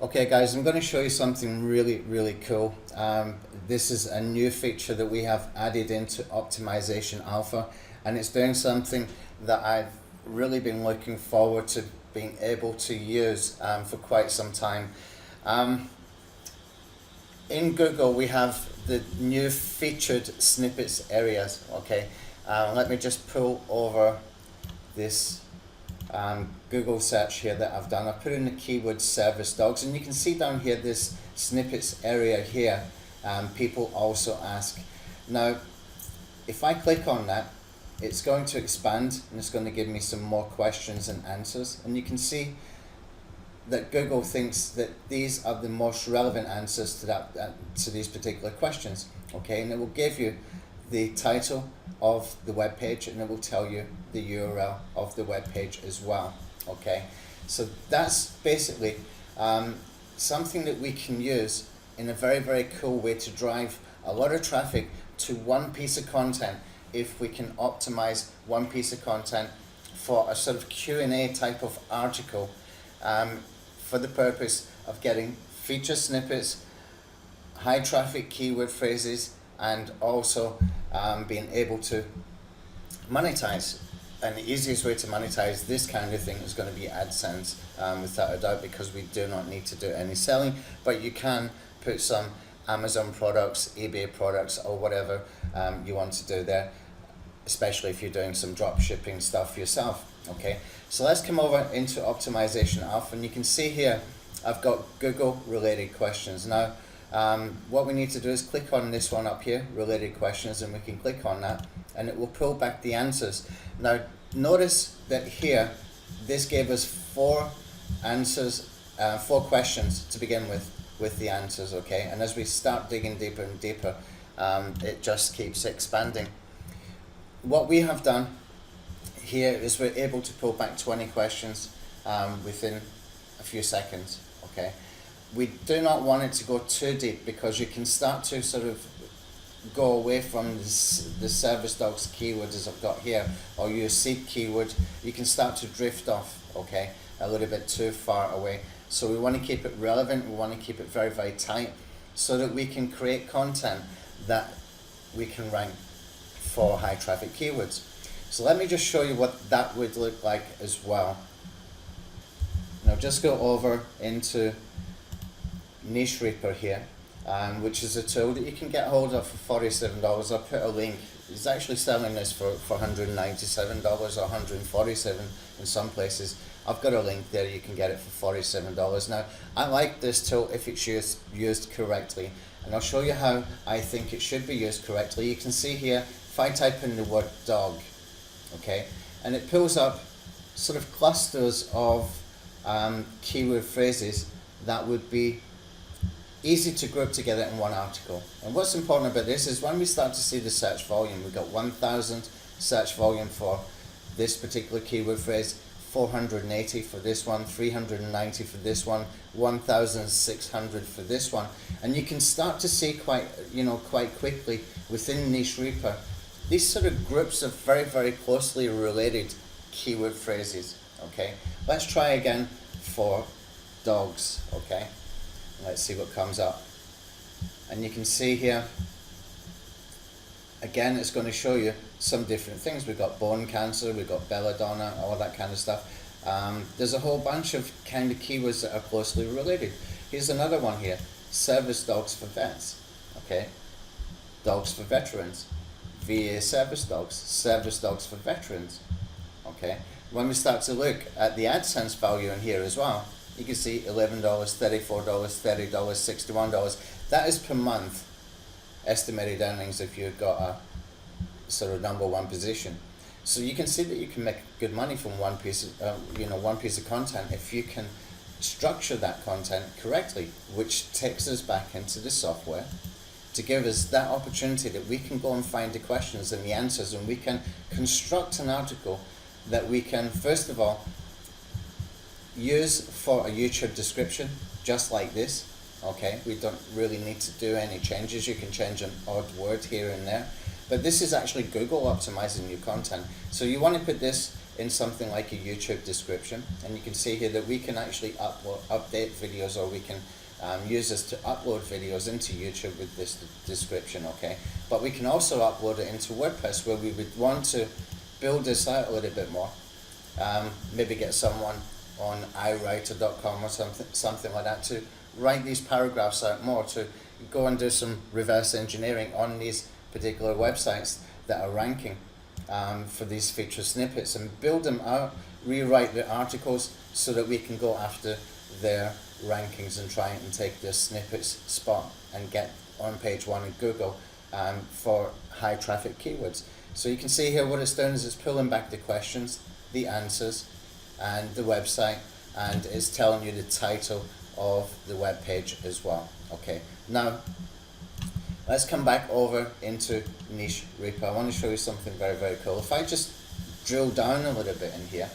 Okay guys, I'm going to show you something really cool. This is a new feature that we have added into Optimization Alpha, and it's doing something that I've really been looking forward to being able to use for quite some time. In Google we have the new featured snippets areas. Okay, let me just pull over this Google search here that I've done. I put in the keyword service dogs, and you can see down here this snippets area here. People also ask. Now if I click on that, it's going to expand and it's going to give me some more questions and answers, and you can see that Google thinks that these are the most relevant answers to to these particular questions. Okay, and it will give you the title of the web page, and it will tell you the URL of the web page as well. Okay, so that's basically something that we can use in a very cool way to drive a lot of traffic to one piece of content, if we can optimize one piece of content for a sort of Q&A type of article, for the purpose of getting feature snippets, high traffic keyword phrases, and also being able to monetize. And the easiest way to monetize this kind of thing is going to be AdSense, without a doubt, because we do not need to do any selling, but you can put some Amazon products, eBay products, or whatever you want to do there, especially if you're doing some drop shipping stuff yourself. Okay, so let's come over into Optimization Alpha, and you can see here I've got Google related questions. Now what we need to do is click on this one up here, related questions, and we can click on that and it will pull back the answers. Now notice that here this gave us four questions to begin with the answers. Okay, and as we start digging deeper and deeper, it just keeps expanding. What we have done here is we're able to pull back 20 questions within a few seconds. Okay, we do not want it to go too deep, because you can start to sort of go away from the service dogs keyword as I've got here, or your seed keyword. You can start to drift off, okay, a little bit too far away. So we want to keep it relevant, we want to keep it very tight, so that we can create content that we can rank for high traffic keywords. So let me just show you what that would look like as well. Now just go over into Niche Reaper here, which is a tool that you can get hold of for $47. I'll put a link. It's actually selling this for $197 or $147 in some places. I've got a link there, you can get it for $47. Now I like this tool if it's used correctly, and I'll show you how I think it should be used correctly. You can see here, if I type in the word dog, okay, and it pulls up sort of clusters of keyword phrases that would be easy to group together in one article. And what's important about this is when we start to see the search volume, we've got 1,000 search volume for this particular keyword phrase, 480 for this one, 390 for this one, 1,600 for this one, and you can start to see quite quickly within Niche Reaper these sort of groups of very closely related keyword phrases. Okay, let's try again for dogs. Okay, let's see what comes up, and you can see here again it's going to show you some different things. We've got bone cancer, we've got belladonna, all that kind of stuff. There's a whole bunch of kind of keywords that are closely related. Here's another one here, service dogs for vets. Okay, dogs for veterans, VA service dogs for veterans. Okay, when we start to look at the AdSense value in here as well, you can see $11, $34, $30, $61. That is per month estimated earnings if you've got a sort of #1 position. So you can see that you can make good money from one piece of content if you can structure that content correctly, which takes us back into the software to give us that opportunity that we can go and find the questions and the answers, and we can construct an article that we can first of all use for a YouTube description, just like this. Okay, we don't really need to do any changes. You can change an odd word here and there, but this is actually Google optimizing your content. So you want to put this in something like a YouTube description, and you can see here that we can actually update videos, or we can use this to upload videos into YouTube with this description, okay? But we can also upload it into WordPress, where we would want to build this out a little bit more. Maybe get someone on iWriter.com or something like that to write these paragraphs out more, to go and do some reverse engineering on these particular websites that are ranking for these feature snippets, and build them out, rewrite the articles so that we can go after their rankings and try and take this snippets spot and get on page 1 in Google for high traffic keywords. So you can see here what it's doing is it's pulling back the questions, the answers, and the website, and it's telling you the title of the web page as well. Okay, now let's come back over into Niche Reaper. I want to show you something very, very cool. If I just drill down a little bit in here,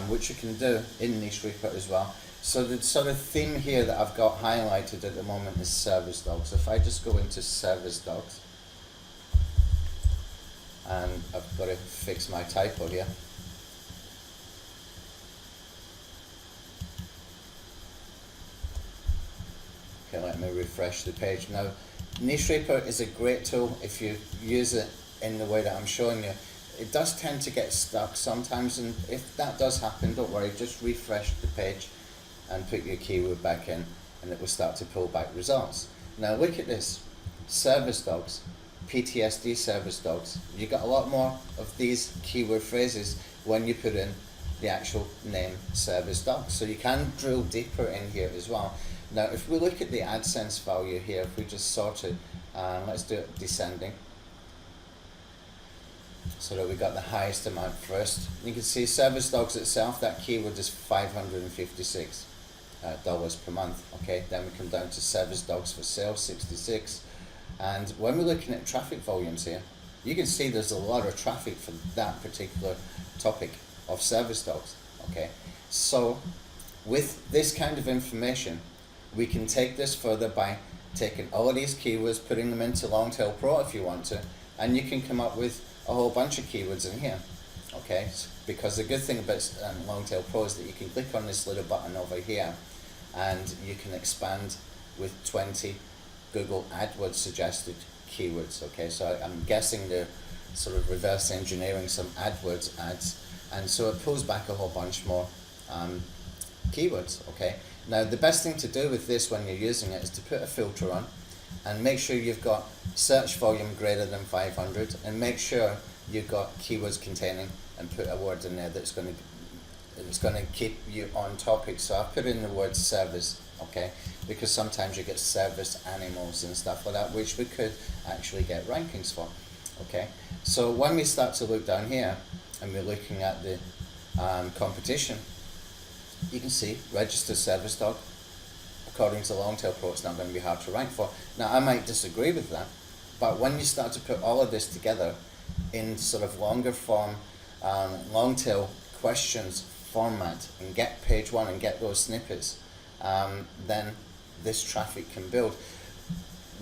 which you can do in Niche Reaper as well. So the sort of theme here that I've got highlighted at the moment is service dogs. If I just go into service dogs, and I've got to fix my typo here. Okay, let me refresh the page. Now, Niche Reaper is a great tool if you use it in the way that I'm showing you. It does tend to get stuck sometimes, and if that does happen, don't worry, just refresh the page and put your keyword back in, and it will start to pull back results. Now look at this, service dogs, PTSD service dogs. You got a lot more of these keyword phrases when you put in the actual name service dog. So you can drill deeper in here as well. Now if we look at the AdSense value here, if we just sort it, let's do it descending, so that we got the highest amount first. You can see service dogs itself, that keyword is $556 per month. Okay, then we come down to service dogs for sale, 66. And when we're looking at traffic volumes here, you can see there's a lot of traffic for that particular topic of service dogs. Okay, so with this kind of information, we can take this further by taking all of these keywords, putting them into Longtail Pro if you want to, and you can come up with a whole bunch of keywords in here. Okay, because the good thing about Longtail Pro is that you can click on this little button over here, and you can expand with 20 Google AdWords suggested keywords. Okay, so I'm guessing they're sort of reverse engineering some AdWords ads, and so it pulls back a whole bunch more keywords. Okay, now the best thing to do with this when you're using it is to put a filter on, and make sure you've got search volume greater than 500, and make sure you've got keywords containing, and put a word in there that's going to keep you on topic. So I've put in the word service, okay, because sometimes you get service animals and stuff like that, which we could actually get rankings for. Okay, so when we start to look down here and we're looking at the competition, you can see registered service dog, according to Longtail Pro, it's not going to be hard to rank for. Now I might disagree with that, but when you start to put all of this together in sort of longer form, long-tail questions format, and get page 1 and get those snippets, then this traffic can build.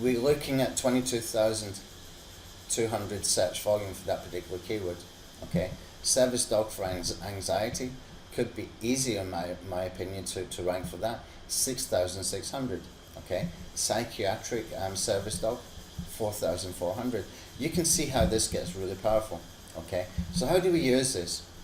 We're looking at 22,200 search volume for that particular keyword. Okay, service dog for anxiety could be easier in my opinion to rank for that, 6,600. Okay, psychiatric service dog, 4,400. You can see how this gets really powerful. Okay, so how do we use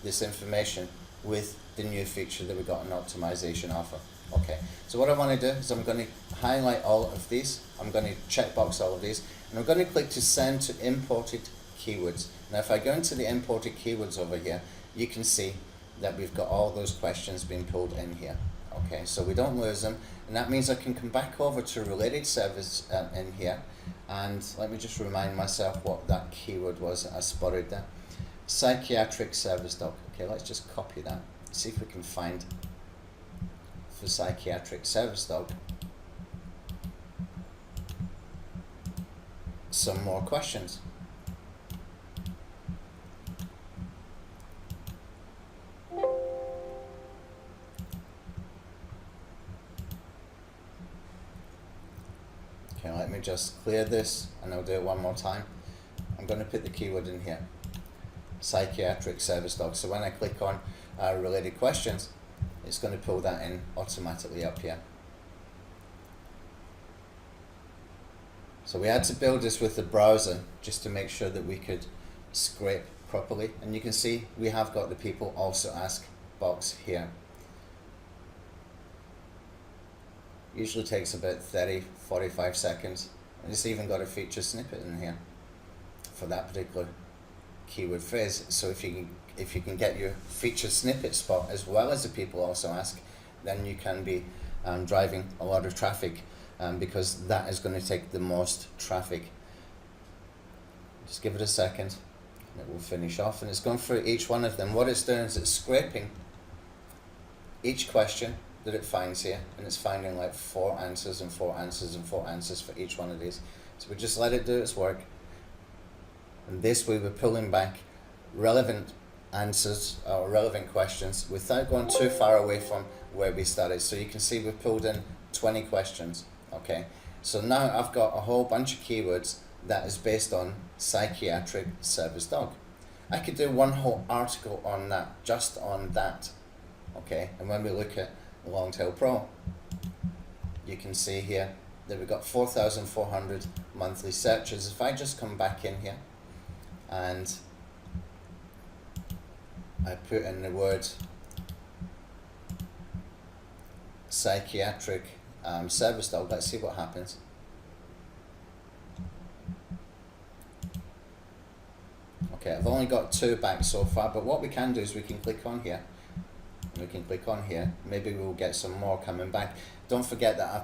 this information with the new feature that we got in Optimization Alpha? Okay, so what I want to do is I'm going to highlight all of these, I'm going to checkbox all of these, and I'm going to click to send to imported keywords. Now if I go into the imported keywords over here, you can see that we've got all those questions being pulled in here. Okay, so we don't lose them, and that means I can come back over to related service in here, and let me just remind myself what that keyword was that I spotted there. Psychiatric service dog. Okay, let's just copy that, see if we can find for psychiatric service dog some more questions. Okay, let me just clear this and I'll do it one more time. I'm going to put the keyword in here. psychiatric service dog. So when I click on related questions, it's going to pull that in automatically up here. So we had to build this with the browser just to make sure that we could scrape properly. And you can see we have got the people also ask box here. Usually takes about 30-45 seconds. And it's even got a feature snippet in here for that particular keyword phrase. So if you can get your feature snippet spot as well as the people also ask, then you can be driving a lot of traffic, because that is going to take the most traffic. Just give it a second and it will finish off, and it's going through each one of them. What it's doing is it's scraping each question that it finds here, and it's finding like 4 answers and 4 answers and 4 answers for each one of these. So we just let it do its work, and this way we're pulling back relevant answers or relevant questions without going too far away from where we started. So you can see we've pulled in 20 questions. Okay, so now I've got a whole bunch of keywords that is based on psychiatric service dog. I could do one whole article on that, just on that. Okay, and when we look at Longtail Pro, you can see here that we've got 4,400 monthly searches. If I just come back in here and I put in the word psychiatric service dog, let's see what happens. Okay, I've only got 2 back so far, but what we can do is we can click on here. We can click on here. Maybe we'll get some more coming back. Don't forget that I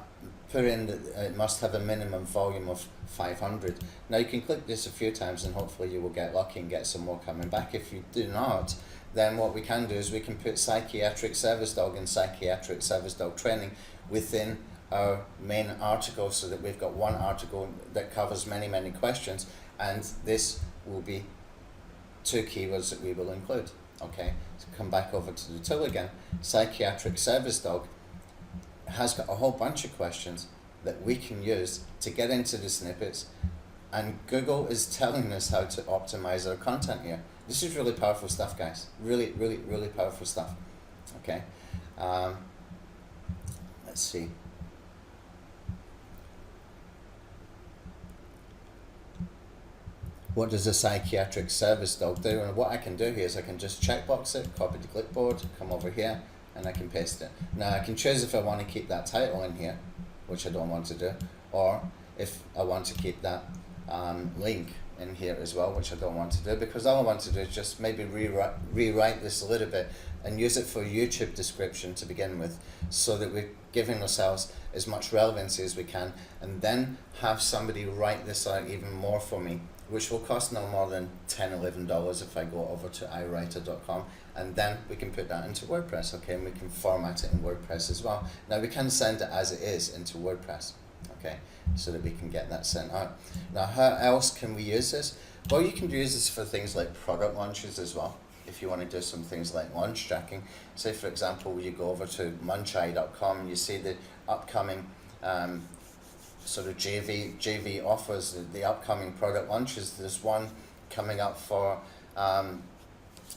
put in that it must have a minimum volume of 500. Now you can click this a few times and hopefully you will get lucky and get some more coming back. If you do not, then what we can do is we can put psychiatric service dog and psychiatric service dog training within our main article, so that we've got one article that covers many questions, and this will be 2 keywords that we will include. Okay, so come back over to the tool again. Psychiatric service dog has got a whole bunch of questions that we can use to get into the snippets, and Google is telling us how to optimize our content here. This is really powerful stuff, guys. Really powerful stuff. Okay, let's see. What does a psychiatric service dog do? And what I can do here is I can just checkbox it, copy the clipboard, come over here, and I can paste it. Now I can choose if I want to keep that title in here, which I don't want to do, or if I want to keep that link in here as well, which I don't want to do, because all I want to do is just maybe rewrite this a little bit and use it for YouTube description to begin with, so that we're giving ourselves as much relevancy as we can, and then have somebody write this out even more for me, which will cost no more than $10-11 if I go over to iWriter.com, and then we can put that into WordPress, okay, and we can format it in WordPress as well. Now we can send it as it is into WordPress, okay, so that we can get that sent out. Now how else can we use this? Well, you can use this for things like product launches as well. If you want to do some things like launch tracking, say for example you go over to muncheye.com and you see the upcoming sort of JV offers, the upcoming product launches. There's one coming up for I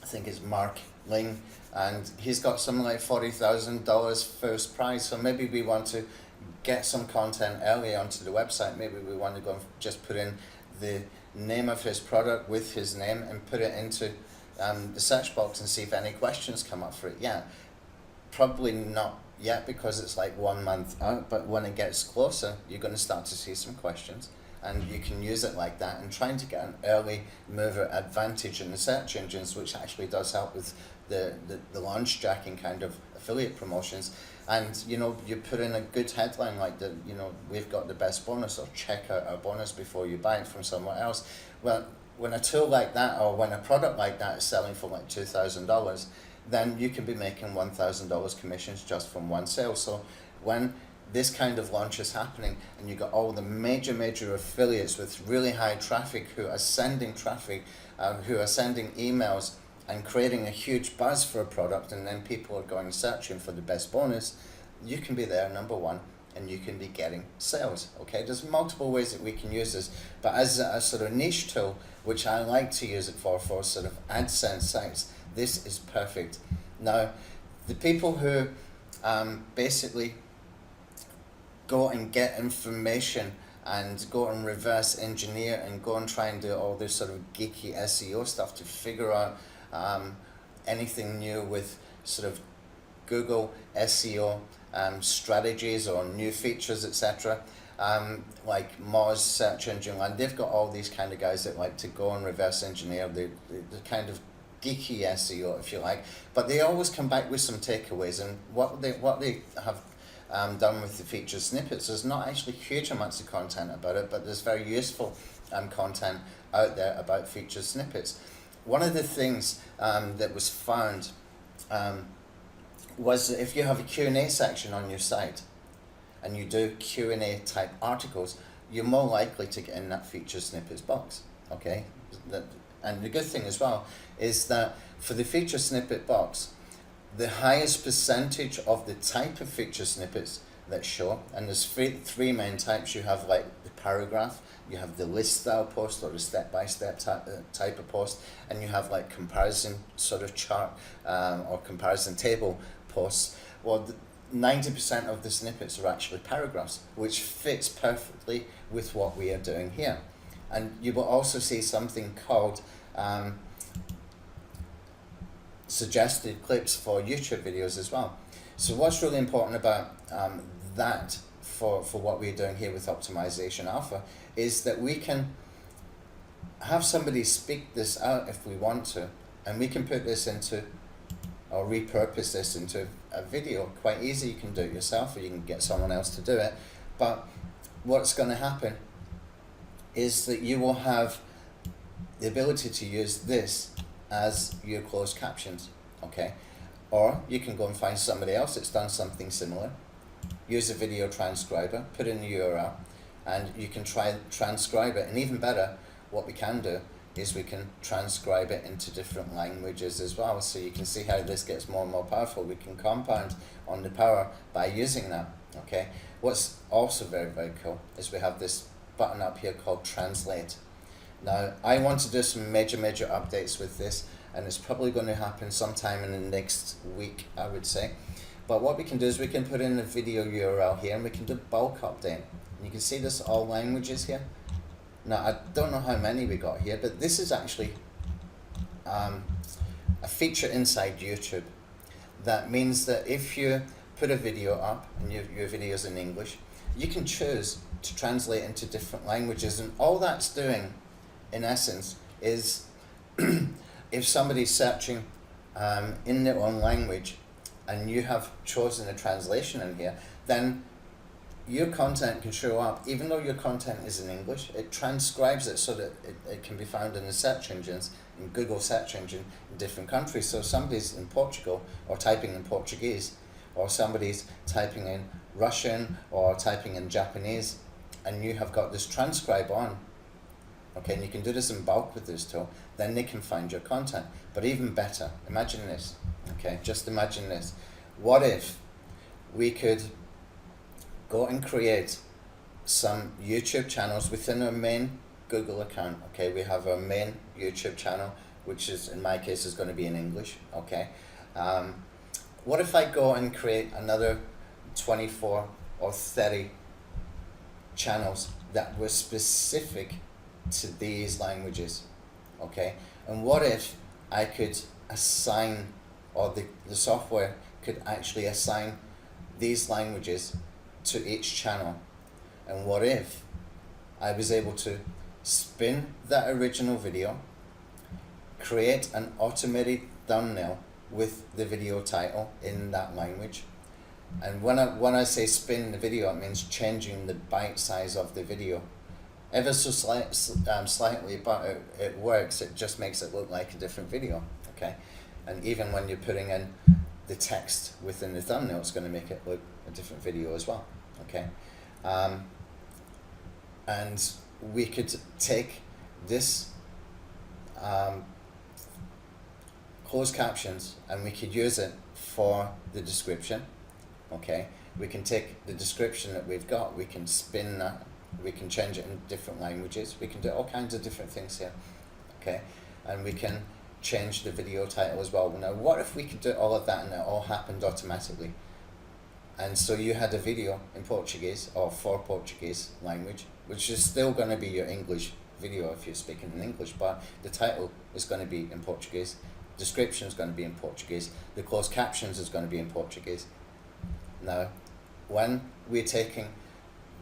think it's Mark Ling, and he's got something like $40,000 first prize. So maybe we want to get some content early onto the website. Maybe we want to go and just put in the name of his product with his name and put it into the search box and see if any questions come up for it. Yeah, probably not yet because it's like 1 month out, but when it gets closer, you're going to start to see some questions, and you can use it like that, and trying to get an early mover advantage in the search engines, which actually does help with the launch jacking kind of affiliate promotions. And you know, you put in a good headline like that, you know, we've got the best bonus, or check out our bonus before you buy it from somewhere else. Well, when a tool like that, or when a product like that is selling for like $2,000, then you can be making $1,000 commissions just from one sale. So when this kind of launch is happening, and you got all the major affiliates with really high traffic who are sending traffic, who are sending emails and creating a huge buzz for a product, and then people are going searching for the best bonus, you can be there, number one, and you can be getting sales. Okay, there's multiple ways that we can use this, but as a sort of niche tool, which I like to use it for sort of AdSense sites, this is perfect. Now, the people who basically go and get information and go and reverse engineer and go and try and do all this sort of geeky SEO stuff to figure out anything new with sort of Google SEO strategies or new features, etc. Like Moz, Search Engine Land, they've got all these kind of guys that like to go and reverse engineer the kind of geeky SEO, if you like, but they always come back with some takeaways. And what they have done with the featured snippets, there's not actually huge amounts of content about it, but there's very useful content out there about featured snippets. One of the things that was found was that if you have a Q&A section on your site and you do Q&A type articles, you're more likely to get in that featured snippets box. Okay, and the good thing as well is that for the featured snippet box, the highest percentage of the type of feature snippets that show, and there's three main types. You have like the paragraph, you have the list style post or the step-by-step type of post, and you have like comparison sort of chart or comparison table posts. Well, 90% of the snippets are actually paragraphs, which fits perfectly with what we are doing here. And you will also see something called suggested clips for YouTube videos as well. So what's really important about that for what we're doing here with Optimization Alpha is that we can have somebody speak this out if we want to, and we can put this into, or repurpose this into a video quite easy. You can do it yourself or you can get someone else to do it. But what's going to happen is that you will have the ability to use this as your closed captions, okay? Or you can go and find somebody else that's done something similar, use a video transcriber, put in the URL, and you can try transcribe it. And even better, what we can do is we can transcribe it into different languages as well. So you can see how this gets more and more powerful. We can compound on the power by using that, okay? What's also very, very cool is we have this button up here called Translate. Now, I want to do some major updates with this, and it's probably going to happen sometime in the next week, I would say. But what we can do is we can put in a video URL here, and we can do bulk update. And you can see this all languages here. Now, I don't know how many we got here, but this is actually a feature inside YouTube. That means that if you put a video up, and your video is in English, you can choose to translate into different languages. And all that's doing, in essence, is if somebody's searching in their own language and you have chosen a translation in here, then your content can show up. Even though your content is in English, it transcribes it so that it can be found in the search engines, in Google search engine in different countries. So if somebody's in Portugal or typing in Portuguese, or somebody's typing in Russian or typing in Japanese, and you have got this transcribe on, okay, and you can do this in bulk with this tool, then they can find your content. But even better, imagine this, okay, just imagine this. What if we could go and create some YouTube channels within our main Google account, okay? We have our main YouTube channel, which is, in my case, is going to be in English, okay? What if I go and create another 24 or 30 channels that were specific to these languages, okay? And what if I could assign, or the software could actually assign these languages to each channel? And what if I was able to spin that original video, create an automated thumbnail with the video title in that language? And when I say spin the video, it means changing the bite size of the video ever so slightly, but it works. It just makes it look like a different video, okay? And even when you're putting in the text within the thumbnail, it's going to make it look a different video as well, okay? And we could take this closed captions and we could use it for the description, okay? We can take the description that we've got, we can spin that, we can change it in different languages, we can do all kinds of different things here, okay? And we can change the video title as well. Now, what if we could do all of that and it all happened automatically? And so you had a video in Portuguese or for Portuguese language, which is still going to be your English video if you're speaking in English, but the title is going to be in Portuguese, description is going to be in Portuguese, the closed captions is going to be in Portuguese. Now, when we're taking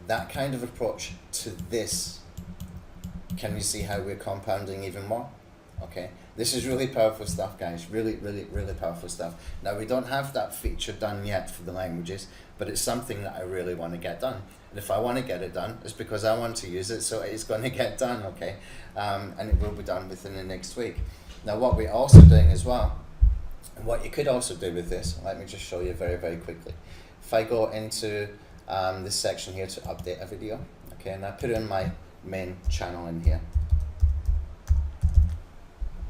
that kind of approach to this, can you see how we're compounding even more? Okay, this is really powerful stuff, guys. Really powerful stuff. Now, we don't have that feature done yet for the languages, but it's something that I really want to get done. And if I want to get it done, it's because I want to use it, so it's going to get done, okay? And it will be done within the next week. Now, what we're also doing as well, and what you could also do with this, let me just show you very quickly. If I go into this section here to update a video, okay, and I put in my main channel in here.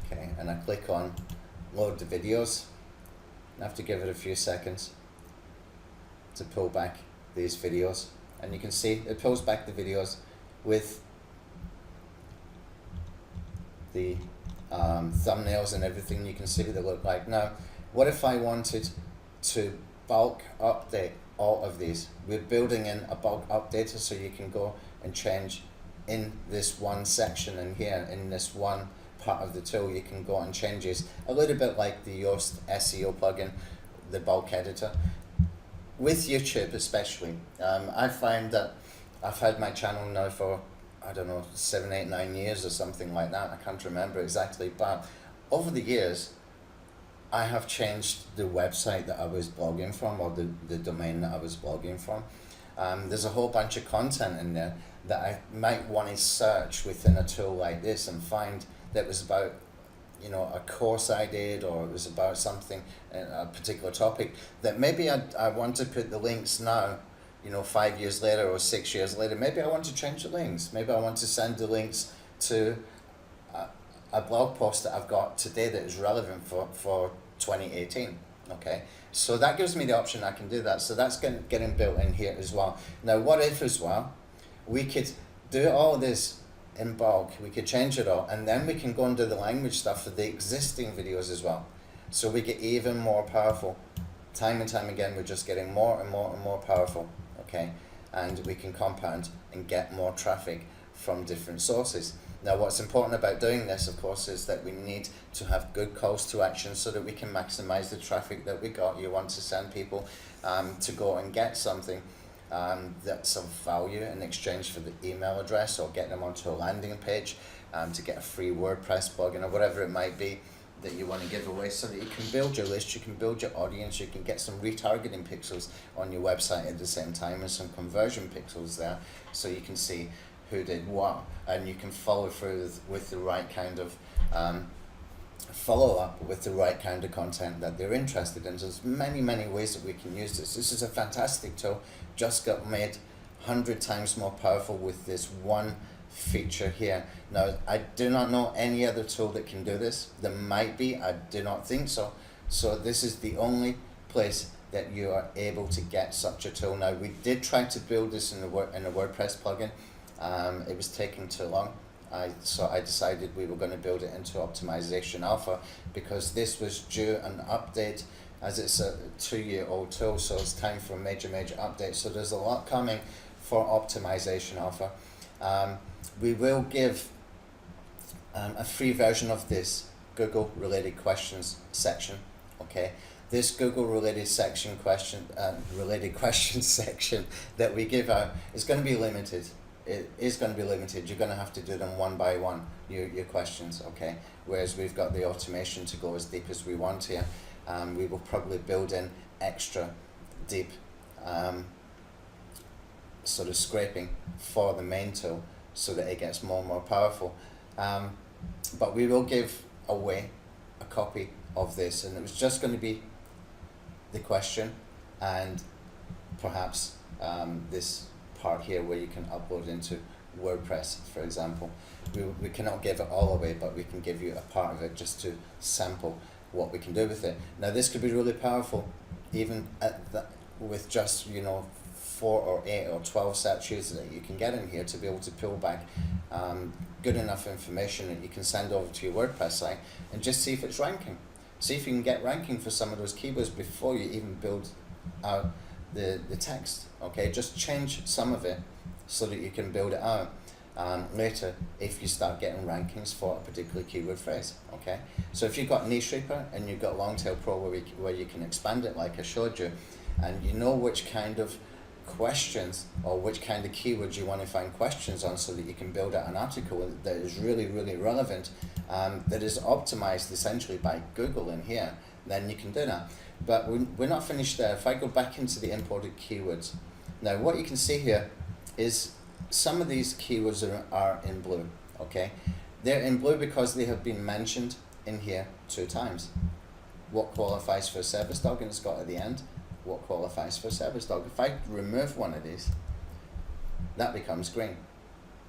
Okay, and I click on load the videos. I have to give it a few seconds to pull back these videos, and you can see it pulls back the videos with the thumbnails and everything. You can see what they look like. Now, what if I wanted to bulk update all of these? We're building in a bulk updater so you can go and change in this one section, and here in this one part of the tool you can go and changes, a little bit like the Yoast SEO plugin, the bulk editor. With YouTube especially, I find that I've had my channel now for, I don't know, 7, 8, 9 years or something like that. I can't remember exactly, but over the years I have changed the website that I was blogging from, or the domain that I was blogging from. There's a whole bunch of content in there that I might want to search within a tool like this and find that was about, you know, a course I did, or it was about something, a particular topic, that maybe I want to put the links now, you know, 5 years later or 6 years later. Maybe I want to change the links. Maybe I want to send the links to a blog post that I've got today that is relevant for 2018. Okay, so that gives me the option I can do that. So that's getting built in here as well. Now, what if as well, we could do all this in bulk, we could change it all, and then we can go and do the language stuff for the existing videos as well. So we get even more powerful. Time and time again, we're just getting more and more powerful, okay? And we can compound and get more traffic from different sources. Now, what's important about doing this, of course, is that we need to have good calls to action so that we can maximize the traffic that we got. You want to send people to go and get something that's of value in exchange for the email address, or get them onto a landing page to get a free WordPress plugin or whatever it might be that you want to give away, so that you can build your list, you can build your audience, you can get some retargeting pixels on your website at the same time, and some conversion pixels there, so you can see who did what, and you can follow through with the right kind of follow up with the right kind of content that they're interested in. So there's many ways that we can use this. This is a fantastic tool, just got made 100 times more powerful with this one feature here. Now, I do not know any other tool that can do this. There might be, I do not think so. So this is the only place that you are able to get such a tool. Now, we did try to build this in a WordPress plugin. It was taking too long. So I decided we were going to build it into Optimization Alpha, because this was due an update, as it's a 2-year-old tool, so it's time for a major update. So there's a lot coming for Optimization Alpha. We will give a free version of this Google related questions section. Okay, this Google related questions section that we give out is going to be limited. It is going to be limited. You're going to have to do them one by one, your questions, okay? Whereas we've got the automation to go as deep as we want here. We will probably build in extra deep sort of scraping for the main tool, so that it gets more and more powerful. But we will give away a copy of this, and it was just going to be the question and perhaps this part here where you can upload into WordPress, for example. We cannot give it all away, but we can give you a part of it just to sample what we can do with it. Now, this could be really powerful even at with just 4 or 8 or 12 search users that you can get in here to be able to pull back good enough information that you can send over to your WordPress site and just see if it's ranking. See if you can get ranking for some of those keywords before you even build out the text. Okay, just change some of it so that you can build it out later if you start getting rankings for a particular keyword phrase. Okay, so if you've got Niche Reaper and you've got Longtail Pro where you can expand it like I showed you, and you know which kind of questions or which kind of keywords you want to find questions on so that you can build out an article that is really, really relevant, that is optimized essentially by Google in here, then you can do that. But we're not finished there. If I go back into the imported keywords, now what you can see here is some of these keywords are in blue. Okay, they're in blue because they have been mentioned in here 2 times. What qualifies for a service dog, and it's got at the end what qualifies for a service dog. If I remove one of these, that becomes green.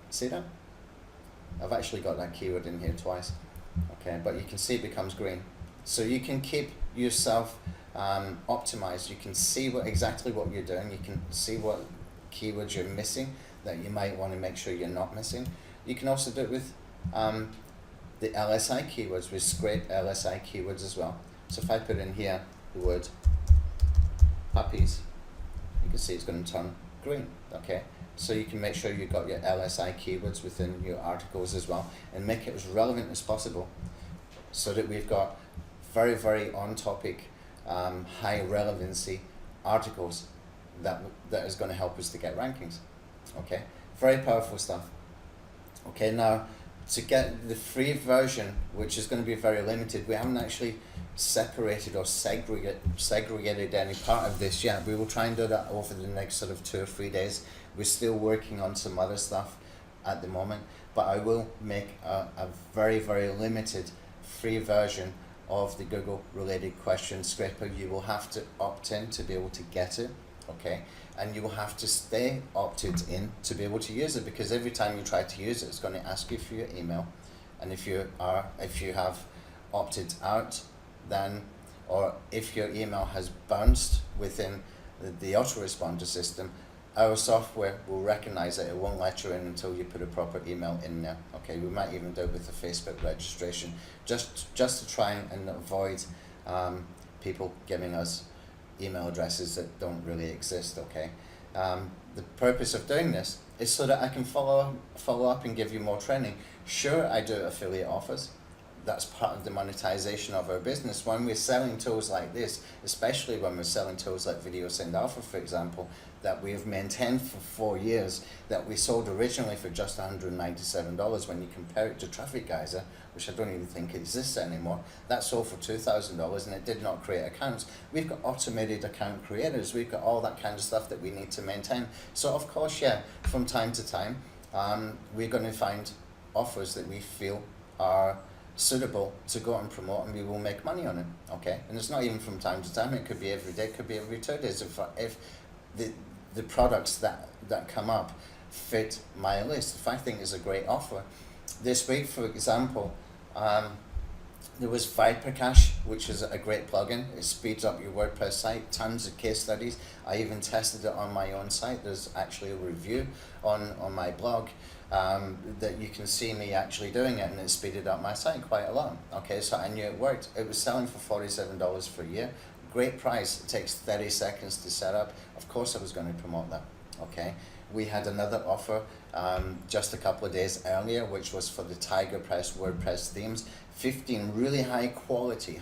See that? I've actually got that keyword in here twice. Okay, but you can see it becomes green. So you can keep yourself optimized. You can see exactly what you're doing. You can see what keywords you're missing that you might want to make sure you're not missing. You can also do it with the LSI keywords. We scrape LSI keywords as well. So if I put in here the word puppies, you can see it's going to turn green. Okay, so you can make sure you've got your LSI keywords within your articles as well and make it as relevant as possible so that we've got very, very on topic, high relevancy articles that is going to help us to get rankings. Okay, very powerful stuff. Okay, now to get the free version, which is going to be very limited, we haven't actually separated or segregated any part of this yet. We will try and do that over the next sort of 2 or 3 days. We're still working on some other stuff at the moment, but I will make a very, very limited free version of the Google related question scraper. You will have to opt in to be able to get it. Okay, and you will have to stay opted in to be able to use it, because every time you try to use it, it's going to ask you for your email, and if you have opted out, then, or if your email has bounced within the autoresponder system, our software will recognize it. It won't let you in until you put a proper email in there. Okay, we might even do it with the Facebook registration, just to try and avoid people giving us email addresses that don't really exist. Okay, the purpose of doing this is so that I can follow up and give you more training. Sure, I do affiliate offers. That's part of the monetization of our business. When we're selling tools like this, especially when we're selling tools like Video Send Alpha, for example, that we have maintained for 4 years, that we sold originally for just $197 when you compare it to Traffic Geyser, which I don't even think exists anymore. That sold for $2,000 and it did not create accounts. We've got automated account creators. We've got all that kind of stuff that we need to maintain. So of course, yeah, from time to time, we're going to find offers that we feel are suitable to go and promote, and we will make money on it. Okay, and it's not even from time to time. It could be every day, it could be every 2 days. If the products that come up fit my list, if I think it's a great offer. This week, for example, there was Vipercache, which is a great plugin. It speeds up your WordPress site, tons of case studies. I even tested it on my own site. There's actually a review on my blog that you can see me actually doing it, and it speeded up my site quite a lot. Okay, so I knew it worked. It was selling for $47 for a year. Great price. It takes 30 seconds to set up. Of course I was going to promote that. Okay, we had another offer just a couple of days earlier, which was for the Tiger Press WordPress themes. 15 really high quality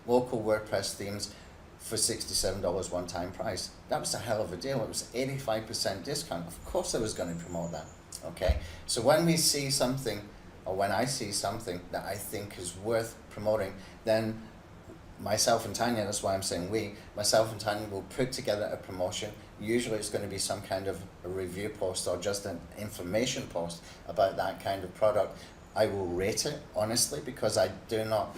local WordPress themes for $67 one-time price. That was a hell of a deal. It was 85% discount. Of course I was going to promote that. Okay, so when we see something, or when I see something that I think is worth promoting, then myself and Tanya, that's why I'm saying myself and Tanya will put together a promotion. Usually it's going to be some kind of a review post or just an information post about that kind of product. I will rate it, honestly, because I do not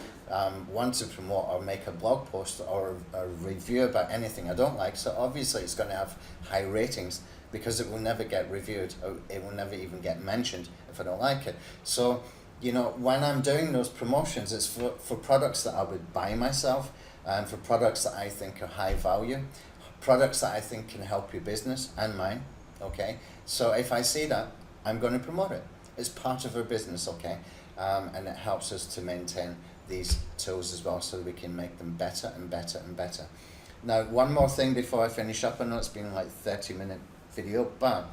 want to promote or make a blog post or a review about anything I don't like. So obviously it's going to have high ratings, because it will never get reviewed, or it will never even get mentioned if I don't like it. So, you know, when I'm doing those promotions, it's for products that I would buy myself, and for products that I think are high value. products that I think can help your business and mine, okay? So if I see that, I'm going to promote it. It's part of our business, okay? And it helps us to maintain these tools as well, so that we can make them better and better and better. Now, one more thing before I finish up. I know it's been like a 30-minute video, but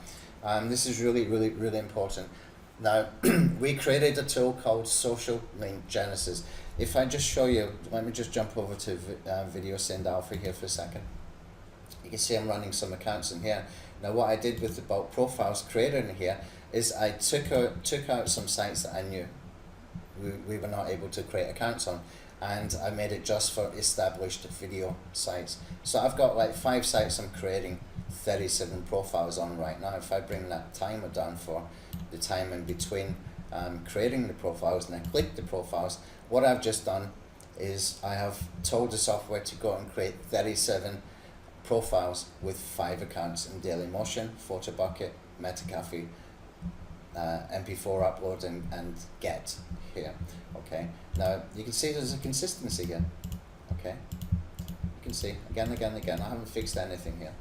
this is really important. Now, we created a tool called Social Link Genesis. If I just show you, let me just jump over to Video Send Alpha here for a second. You can see I'm running some accounts in here. Now, what I did with the bulk profiles created in here is I took out some sites that I knew we were not able to create accounts on, and I made it just for established video sites. So I've got like 5 sites I'm creating 37 profiles on right now. If I bring that timer down for the time in between creating the profiles, and I click the profiles, what I've just done is I have told the software to go and create 37 profiles with 5 accounts in Dailymotion, PhotoBucket, Metacafe, MP4 upload, and get here. Okay, now you can see there's a consistency here. Okay, you can see again. I haven't fixed anything here.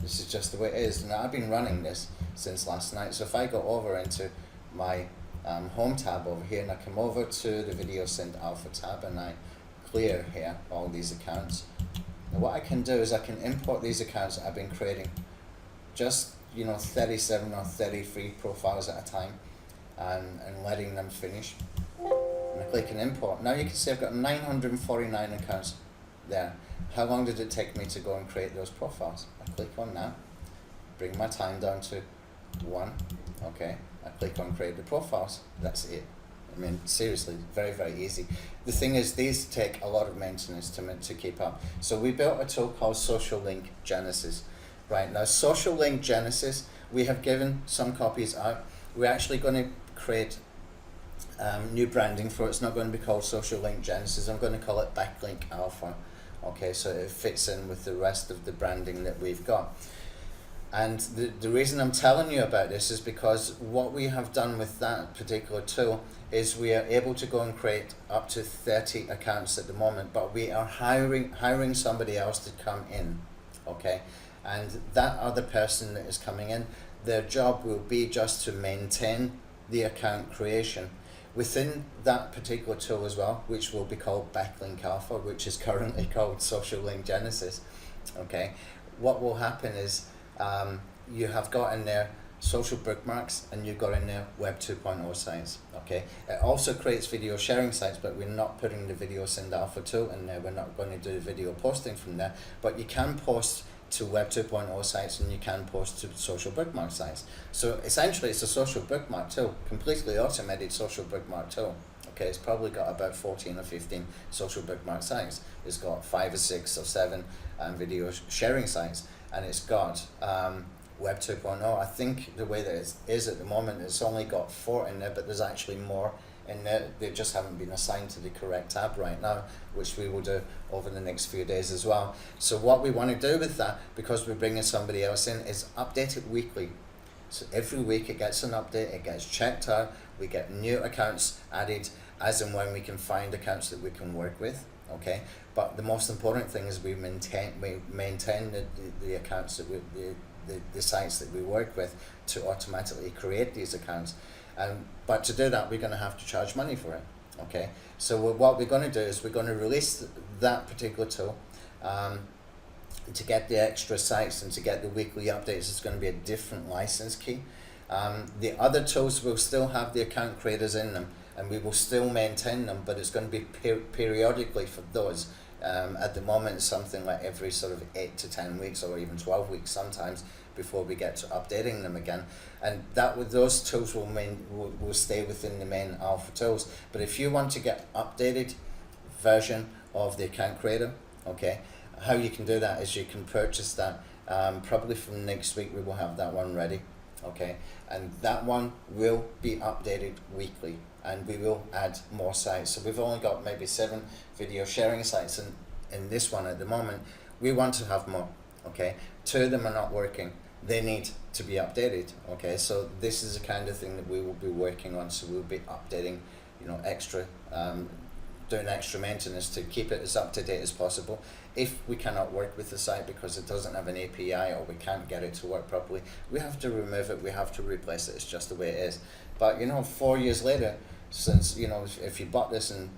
This is just the way it is. Now, I've been running this since last night. So if I go over into my home tab over here, and I come over to the Video Send Alpha tab, and I clear here all these accounts. Now, what I can do is I can import these accounts that I've been creating, just 37 or 33 profiles at a time, and letting them finish. And I click on import. Now you can see I've got 949 accounts there. How long did it take me to go and create those profiles? I click on that, bring my time down to 1. Okay, I click on create the profiles. That's it. I mean, seriously, very easy. The thing is, these take a lot of maintenance to keep up. So we built a tool called Social Link Genesis. Right, now Social Link Genesis, we have given some copies out. We're actually going to create new branding for it. It's not going to be called Social Link Genesis. I'm going to call it Backlink Alpha. Okay, so it fits in with the rest of the branding that we've got. And the reason I'm telling you about this is because what we have done with that particular tool is we are able to go and create up to 30 accounts at the moment, but we are hiring somebody else to come in. Okay, and that other person that is coming in, their job will be just to maintain the account creation within that particular tool as well, which will be called Backlink Alpha, which is currently called Social Link Genesis. Okay, what will happen is you have got in there social bookmarks, and you've got in there Web 2.0 sites. Okay, it also creates video sharing sites, but we're not putting the Video Send Alpha tool in there. We're not going to do video posting from there, but you can post to Web 2.0 sites, and you can post to social bookmark sites. So essentially it's a social bookmark tool, completely automated social bookmark tool. Okay, it's probably got about 14 or 15 social bookmark sites. It's got 5 or 6 or 7 video sharing sites, and it's got Web 2.0. I think the way that it is at the moment, it's only got 4 in there, but there's actually more in there. They just haven't been assigned to the correct tab right now, which we will do over the next few days as well. So what we want to do with that, because we're bringing somebody else in, is update it weekly. So every week it gets an update, it gets checked out, we get new accounts added as and when we can find accounts that we can work with. Okay, but the most important thing is we maintain the accounts that the sites that we work with to automatically create these accounts. But to do that, we're going to have to charge money for it. Okay, so what we're going to do is we're going to release that particular tool. To get the extra sites and to get the weekly updates, it's going to be a different license key. The other tools will still have the account creators in them, and we will still maintain them, but it's going to be periodically for those. At the moment, it's something like every sort of 8 to 10 weeks, or even 12 weeks sometimes, before we get to updating them again. And those tools will stay within the main alpha tools. But if you want to get updated version of the account creator, okay, how you can do that is you can purchase that. Probably from next week we will have that one ready. Okay, and that one will be updated weekly, and we will add more sites. So we've only got maybe 7 video sharing sites in this one at the moment. We want to have more. Okay, 2 of them are not working. They need to be updated. Okay, so this is the kind of thing that we will be working on. So we'll be updating, extra doing extra maintenance to keep it as up to date as possible. If we cannot work with the site because it doesn't have an API or we can't get it to work properly, we have to remove it, we have to replace it. It's just the way it is. But 4 years later, since if you bought this in,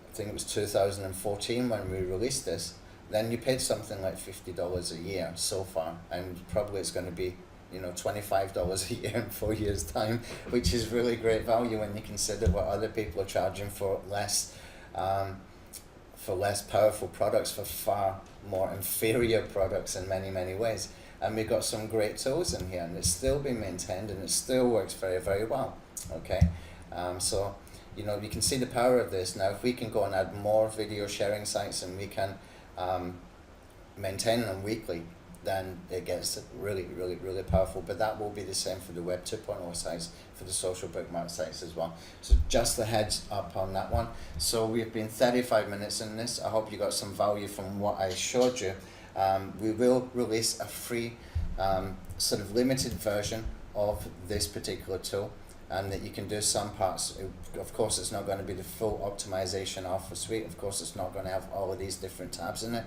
I think it was 2014 when we released this, then you paid something like $50 a year so far, and probably it's going to be $25 a year in 4 years' time, which is really great value when you consider what other people are charging for less powerful products, for far more inferior products in many ways. And we've got some great tools in here, and it's still being maintained, and it still works very well. Okay, so you can see the power of this. Now, if we can go and add more video sharing sites, and we can maintain them weekly, then it gets really powerful. But that will be the same for the Web 2.0 sites, for the social bookmark sites as well. So just a heads up on that one. So we've been 35 minutes in this. I hope you got some value from what I showed you. We will release a free sort of limited version of this particular tool, and that you can do some parts. Of course, it's not going to be the full optimization alpha suite. Of course, it's not going to have all of these different tabs in it.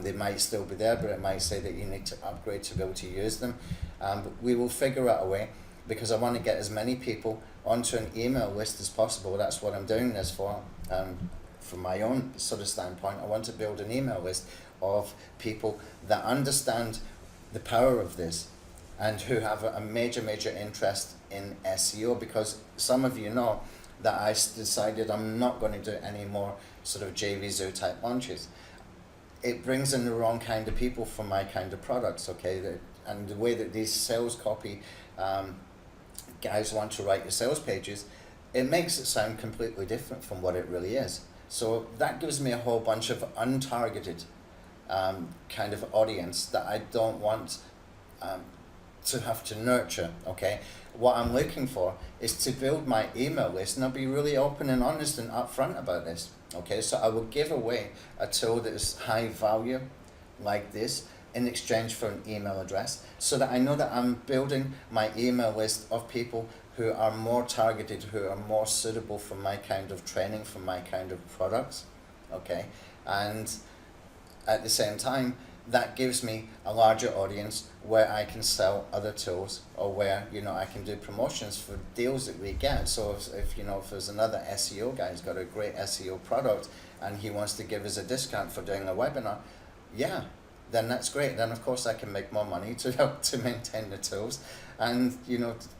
They might still be there, but it might say that you need to upgrade to be able to use them. But we will figure out a way, because I want to get as many people onto an email list as possible. That's what I'm doing this for. From my own sort of standpoint, I want to build an email list of people that understand the power of this, and who have a major interest in SEO, because some of you know that I decided I'm not going to do any more sort of JVZoo type launches. It brings in the wrong kind of people for my kind of products, okay? And the way that these sales copy guys want to write your sales pages, it makes it sound completely different from what it really is. So that gives me a whole bunch of untargeted kind of audience that I don't want to have to nurture, okay? What I'm looking for is to build my email list, and I'll be really open and honest and upfront about this, okay? So I will give away a tool that is high value like this in exchange for an email address, so that I know that I'm building my email list of people who are more targeted, who are more suitable for my kind of training, for my kind of products, okay? And at the same time, that gives me a larger audience where I can sell other tools, or where I can do promotions for deals that we get. So if there's another SEO guy who's got a great SEO product and he wants to give us a discount for doing a webinar, yeah, then that's great. Then of course I can make more money to help to maintain the tools, and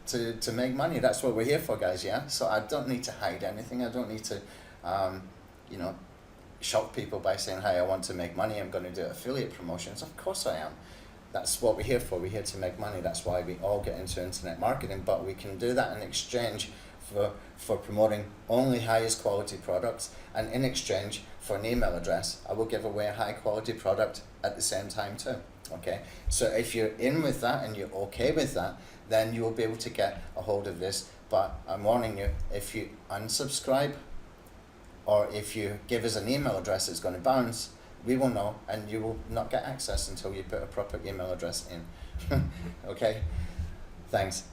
to make money. That's what we're here for, guys. Yeah. So I don't need to hide anything. I don't need to shock people by saying, hi, I want to make money, I'm going to do affiliate promotions. Of course I am. That's what we're here for. We're here to make money. That's why we all get into internet marketing. But we can do that in exchange for promoting only highest quality products, and in exchange for an email address, I will give away a high quality product at the same time too. Okay, so if you're in with that and you're okay with that, then you will be able to get a hold of this. But I'm warning you, if you unsubscribe, or if you give us an email address that's going to bounce, we will know, and you will not get access until you put a proper email address in. Okay, thanks.